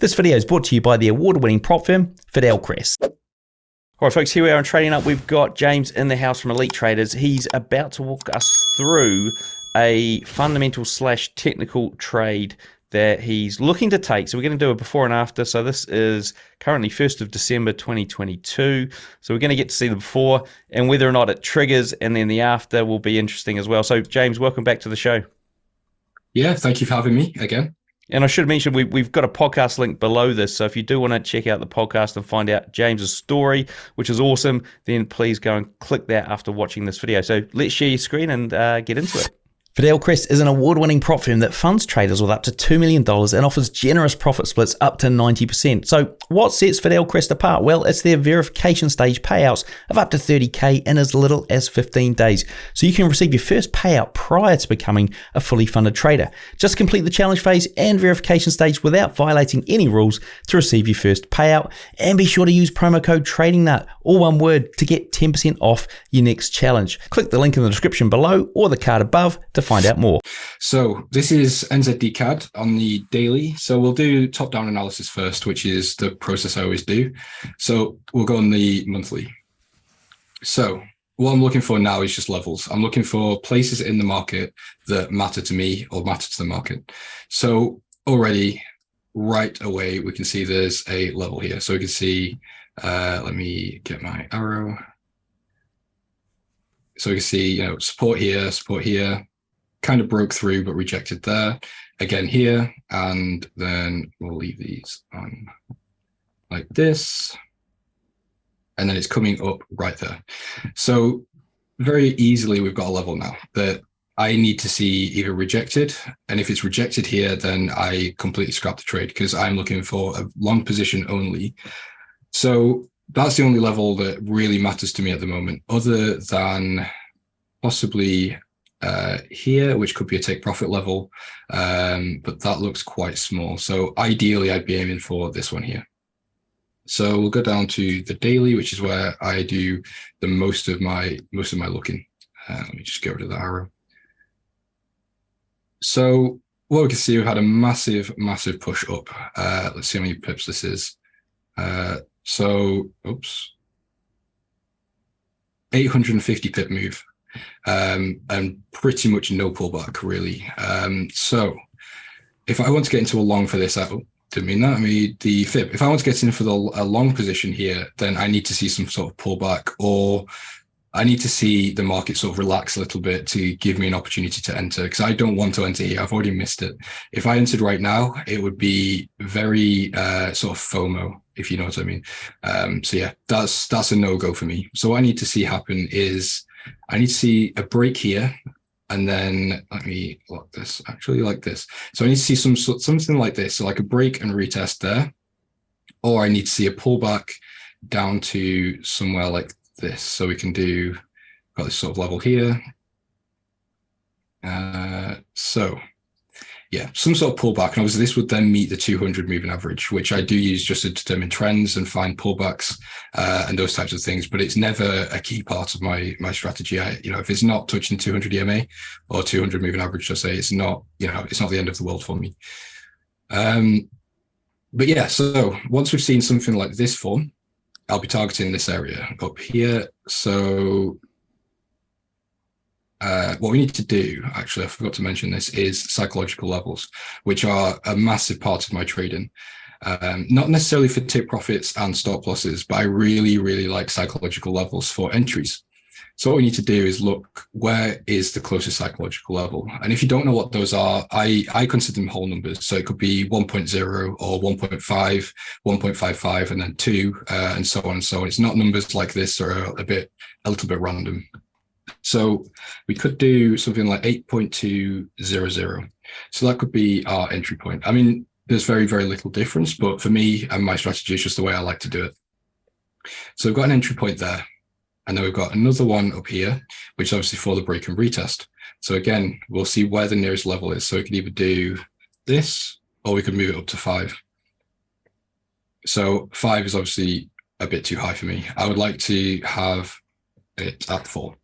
This video is brought to you by the award-winning prop firm, Fidelcrest. All right, folks, here we are on Trading Up. We've got James in the house from Elite Traders. He's about to walk us through a fundamental / technical trade that he's looking to take. So we're going to do a before and after. So this is currently 1st of December 2022. So we're going to get to see the before and whether or not it triggers, and then the after will be interesting as well. So James, welcome back to the show. Yeah, thank you for having me again. And I should mention, we've got a podcast link below this, so if you do want to check out the podcast and find out James's story, which is awesome, then please go and click that after watching this video. So let's share your screen and get into it. Fidelcrest is an award-winning prop firm that funds traders with up to $2 million and offers generous profit splits up to 90%. So what sets Fidelcrest apart? Well, it's their verification stage payouts of up to $30K in as little as 15 days. So you can receive your first payout prior to becoming a fully funded trader. Just complete the challenge phase and verification stage without violating any rules to receive your first payout. And be sure to use promo code TradingNut, all one word, to get 10% off your next challenge. Click the link in the description below or the card above to find out more. So this is NZD CAD on the daily. So we'll do top-down analysis first, which is the process I always do. So we'll go on the monthly. So what I'm looking for now is just levels. I'm looking for places in the market that matter to me or matter to the market. So already right away, we can see there's a level here. So we can see, let me get my arrow. So we can see, support here, kind of broke through but rejected there, again here, and then we'll leave these on like this, and then it's coming up right there. So very easily we've got a level now that I need to see either rejected, and if it's rejected here, then I completely scrap the trade because I'm looking for a long position only. So that's the only level that really matters to me at the moment, other than possibly here, which could be a take profit level, but that looks quite small. So ideally I'd be aiming for this one here. So we'll go down to the daily, which is where I do the most of my looking. Let me just get rid of the arrow. So what we can see, we've had a massive push up. Let's see how many pips this is. So 850 pip move. And pretty much no pullback really. So if I want to get into a long for this, didn't mean that. I mean the fib. If I want to get in for a long position here, then I need to see some sort of pullback, or I need to see the market sort of relax a little bit to give me an opportunity to enter, because I don't want to enter here. I've already missed it. If I entered right now, it would be very sort of FOMO, if you know what I mean. So yeah, that's a no-go for me. So what I need to see happen is I need to see a break here, and then let me lock this actually like this. So I need to see something like this, so like a break and retest there, or I need to see a pullback down to somewhere like this. So we can do, got this sort of level here. So yeah, some sort of pullback, and obviously this would then meet the 200 moving average, which I do use just to determine trends and find pullbacks and those types of things. But it's never a key part of my strategy. If it's not touching 200 EMA or 200 moving average, I say it's not, it's not the end of the world for me. But yeah, so once we've seen something like this form, I'll be targeting this area up here. So what we need to do, actually, I forgot to mention this, is psychological levels, which are a massive part of my trading. Not necessarily for take profits and stop losses, but I really like psychological levels for entries. So what we need to do is look, where is the closest psychological level? And if you don't know what those are, I consider them whole numbers. So it could be 1.0 or 1.5, 1.55, and then 2, and so on and so on. It's not numbers like this that are a little bit random. So we could do something like 8.200. So that could be our entry point. I mean, there's very little difference, but for me and my strategy is just the way I like to do it. So we've got an entry point there, and then we've got another one up here, which is obviously for the break and retest. So again, we'll see where the nearest level is. So we could either do this, or we could move it up to 5. So 5 is obviously a bit too high for me. I would like to have it at 4.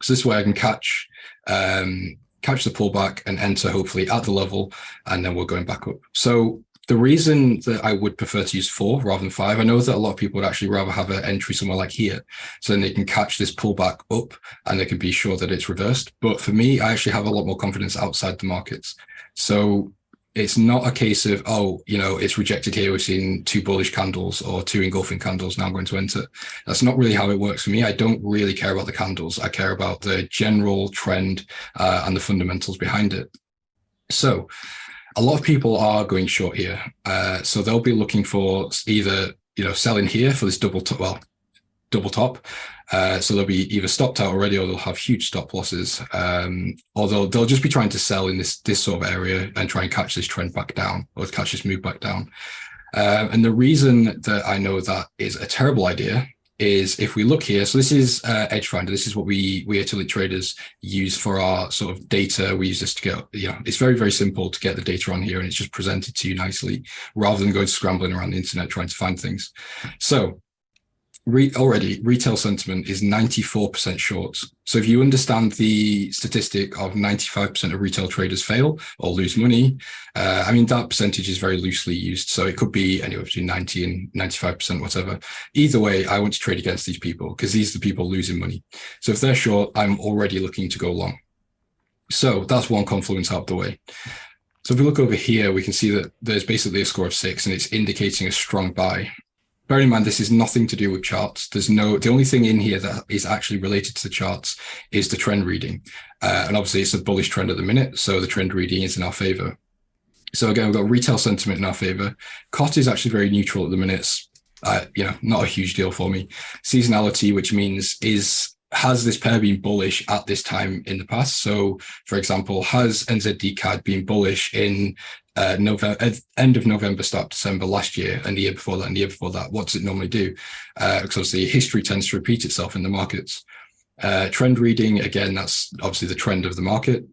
So this way I can catch the pullback and enter hopefully at the level, and then we're going back up. So The reason that I would prefer to use 4 rather than 5, I know that a lot of people would actually rather have an entry somewhere like here, so then they can catch this pullback up and they can be sure that it's reversed. But for me, I actually have a lot more confidence outside the markets. So it's not a case of, oh, it's rejected here, we've seen 2 bullish candles or 2 engulfing candles, now I'm going to enter. That's not really how it works for me. I don't really care about the candles. I care about the general trend and the fundamentals behind it. So a lot of people are going short here. So they'll be looking for either, selling here for this double top. So they'll be either stopped out already, or they'll have huge stop losses, or they'll just be trying to sell in this sort of area and try and catch this trend back down, or catch this move back down. And the reason that I know that is a terrible idea is if we look here. So this is Edge Finder. This is what we at Elite Traders use for our sort of data. We use this to get, it's very, very simple to get the data on here, and it's just presented to you nicely rather than going scrambling around the internet trying to find things. So already retail sentiment is 94% short. So if you understand the statistic of 95% of retail traders fail or lose money, that percentage is very loosely used. So it could be anywhere between 90 and 95%, whatever. Either way, I want to trade against these people because these are the people losing money. So if they're short, I'm already looking to go long. So that's one confluence out of the way. So if we look over here, we can see that there's basically a score of 6 and it's indicating a strong buy. Bear in mind, this is nothing to do with charts. The only thing in here that is actually related to the charts is the trend reading. And obviously it's a bullish trend at the minute, so the trend reading is in our favor. So again, we've got retail sentiment in our favor. Cost is actually very neutral at the minute. It's, not a huge deal for me. Seasonality, which means has this pair been bullish at this time in the past? So for example, has NZD CAD been bullish in November, end of November, start December last year, and the year before that, and the year before that? What does it normally do? Because obviously history tends to repeat itself in the markets. Trend reading, again, that's obviously the trend of the market.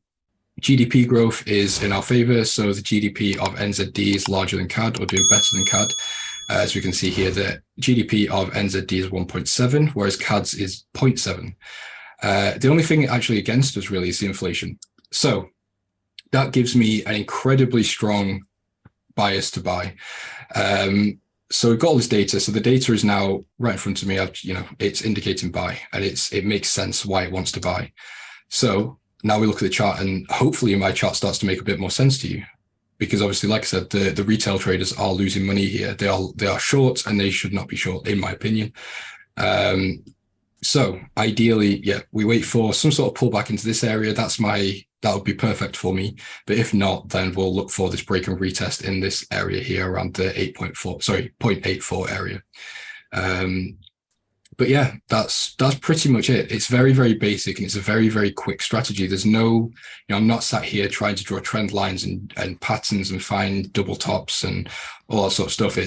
GDP growth is in our favor. So the GDP of NZD is larger than CAD, or doing better than CAD. As we can see here, the GDP of NZD is 1.7, whereas CAD's is 0.7. The only thing actually against us really is the inflation. So that gives me an incredibly strong bias to buy. So we've got all this data. So the data is now right in front of me. It's indicating buy, and it makes sense why it wants to buy. So now we look at the chart, and hopefully my chart starts to make a bit more sense to you. Because obviously, like I said, the retail traders are losing money here. They are short, and they should not be short, in my opinion. So ideally, we wait for some sort of pullback into this area. That would be perfect for me. But if not, then we'll look for this break and retest in this area here around the 0.84 area. But yeah, that's pretty much it. It's very, very basic, and it's a very, very quick strategy. There's no, I'm not sat here trying to draw trend lines and patterns and find double tops and all that sort of stuff.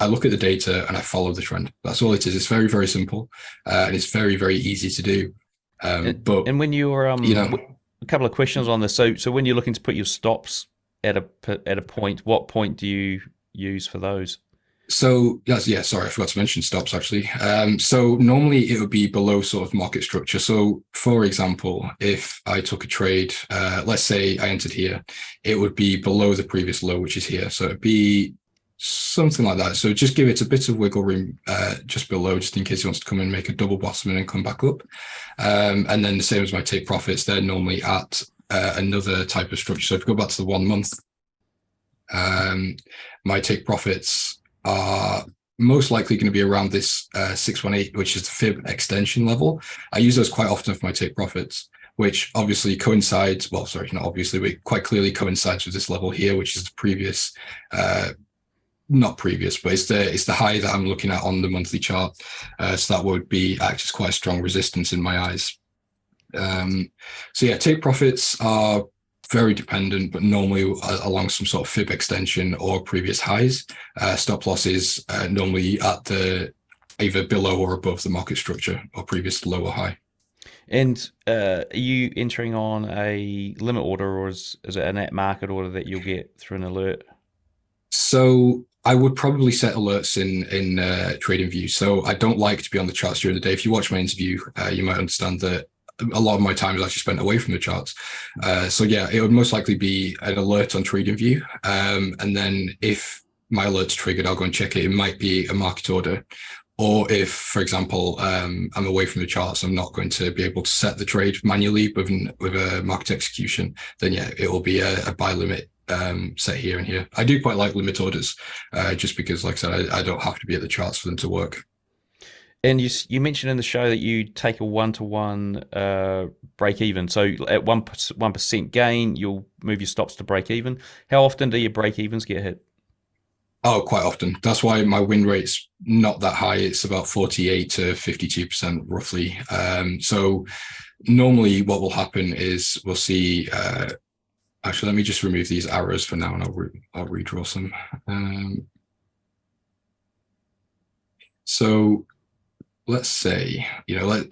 I look at the data and I follow the trend. That's all it is. It's very, very simple, and it's very, very easy to do. And when you're, a couple of questions on this. So when you're looking to put your stops at a point, what point do you use for those? So sorry, I forgot to mention stops actually. So normally it would be below sort of market structure. So for example, if I took a trade, let's say I entered here, it would be below the previous low, which is here. So it'd be something like that. So just give it a bit of wiggle room just below, just in case he wants to come and make a double bottom and then come back up. And then the same as my take profits, they're normally at another type of structure. So if we go back to the 1 month, my take profits are most likely going to be around this 618, which is the fib extension level. I use those quite often for my take profits, which obviously coincides, well, sorry, not obviously, but quite clearly coincides with this level here, which is the previous, not previous, but it's the high that I'm looking at on the monthly chart. So that would act as quite a strong resistance in my eyes. So yeah, take profits are very dependent, but normally along some sort of fib extension or previous highs. Stop losses normally at either below or above the market structure or previous low or high. And are you entering on a limit order, or is it a net market order that you'll get through an alert? So I would probably set alerts in TradingView. So I don't like to be on the charts during the day. If you watch my interview, you might understand that a lot of my time is actually spent away from the charts. So yeah, it would most likely be an alert on TradingView. And then if my alert's triggered, I'll go and check it. It might be a market order. Or if, for example, I'm away from the charts, I'm not going to be able to set the trade manually with a market execution, then yeah, it will be a buy limit set here and here. I do quite like limit orders, just because, like I said, I don't have to be at the charts for them to work. And you mentioned in the show that you take a 1-to-1 break even. So at 1% gain, you'll move your stops to break even. How often do your break evens get hit? Oh, quite often. That's why my win rate's not that high. It's about 48 to 52% roughly. So normally what will happen is we'll see, actually, let me just remove these arrows for now and I'll redraw some. So let's say,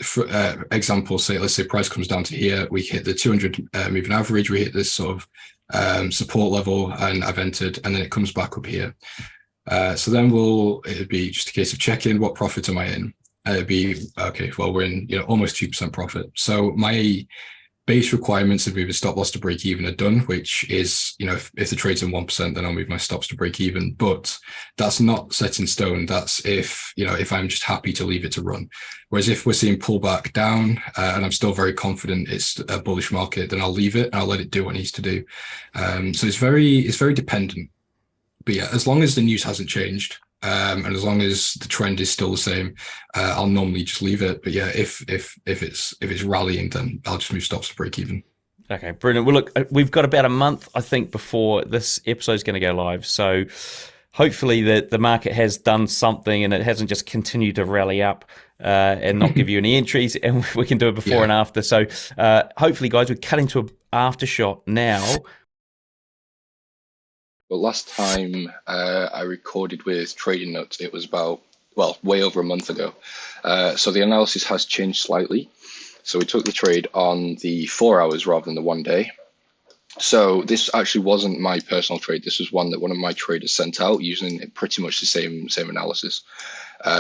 for example, let's say price comes down to here, we hit the 200 moving average, we hit this sort of support level, and I've entered, and then it comes back up here. So then it'd be just a case of checking what profit am I in. It'd be, okay, well, we're in, almost 2% profit. So my base requirements of moving stop loss to break even are done, which is, if the trade's in 1%, then I'll move my stops to break even. But that's not set in stone. That's if I'm just happy to leave it to run. Whereas if we're seeing pullback down and I'm still very confident it's a bullish market, then I'll leave it and I'll let it do what it needs to do. So it's very dependent. But yeah, as long as the news hasn't changed, and as long as the trend is still the same, I'll normally just leave it. But yeah, if it's rallying, then I'll just move stops to break even. Okay, brilliant. Well, look, we've got about a month, I think, before this episode is going to go live. So hopefully the market has done something and it hasn't just continued to rally up and not give you any entries, and we can do it before and after. So hopefully, guys, we're cutting to an aftershot now. But last time I recorded with Trading Nuts, it was way over a month ago. So the analysis has changed slightly. So we took the trade on the 4 hours rather than the 1 day. So this actually wasn't my personal trade. This was one that one of my traders sent out using pretty much the same analysis.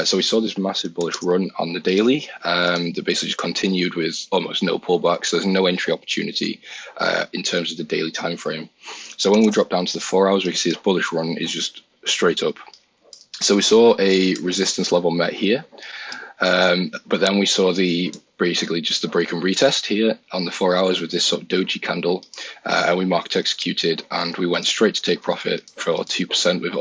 So we saw this massive bullish run on the daily that basically just continued with almost no pullback. So there's no entry opportunity in terms of the daily time frame. So when we drop down to the 4 hours, we can see this bullish run is just straight up. So we saw a resistance level met here. But then we saw basically just the break and retest here on the 4 hours with this sort of doji candle, and we market executed and we went straight to take profit for 2% with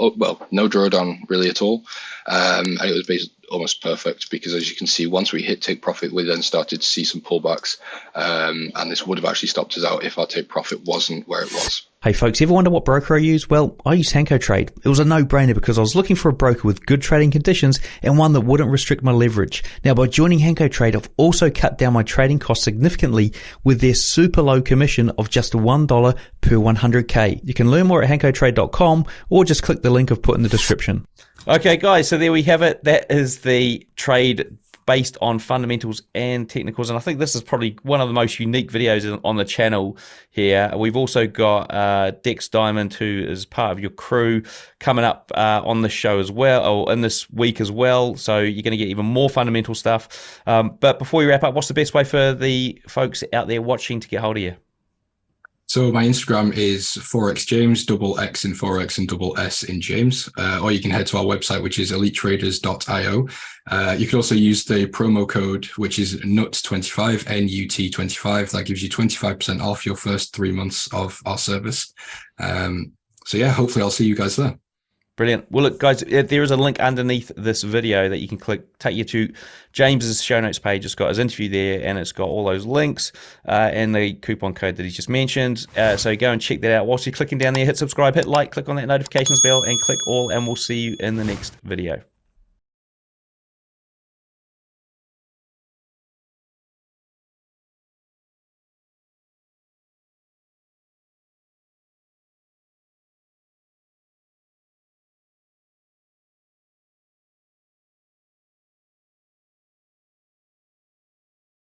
no drawdown really at all, and it was basically almost perfect because, as you can see, once we hit take profit, we then started to see some pullbacks, and this would have actually stopped us out if our take profit wasn't where it was. Hey folks, ever wonder what broker I use? Well, I use Hanko Trade. It was a no-brainer because I was looking for a broker with good trading conditions and one that wouldn't restrict my leverage. Now, by joining Hanko Trade, I've also cut down my trading costs significantly with their super low commission of just $1 per 100K. You can learn more at hankotrade.com or just click the link I've put in the description. Okay, guys, so there we have it. That is the trade based on fundamentals and technicals, and I think this is probably one of the most unique videos on the channel here. We've also got Dex Diamond, who is part of your crew, coming up on the show as well, or in this week as well, so you're going to get even more fundamental stuff. But before we wrap up, what's the best way for the folks out there watching to get hold of you? So my Instagram is Forex James, double X in Forex and double S in James. Or you can head to our website, which is elitetraders.io. You can also use the promo code, which is NUT25, NUT25. That gives you 25% off your first 3 months of our service. So yeah, hopefully I'll see you guys there. Brilliant. Well, look, guys, there is a link underneath this video that you can click, take you to James's show notes page. It's got his interview there, and it's got all those links and the coupon code that he just mentioned. So go and check that out. Whilst you're clicking down there, hit subscribe, hit like, click on that notifications bell, and click all, and we'll see you in the next video.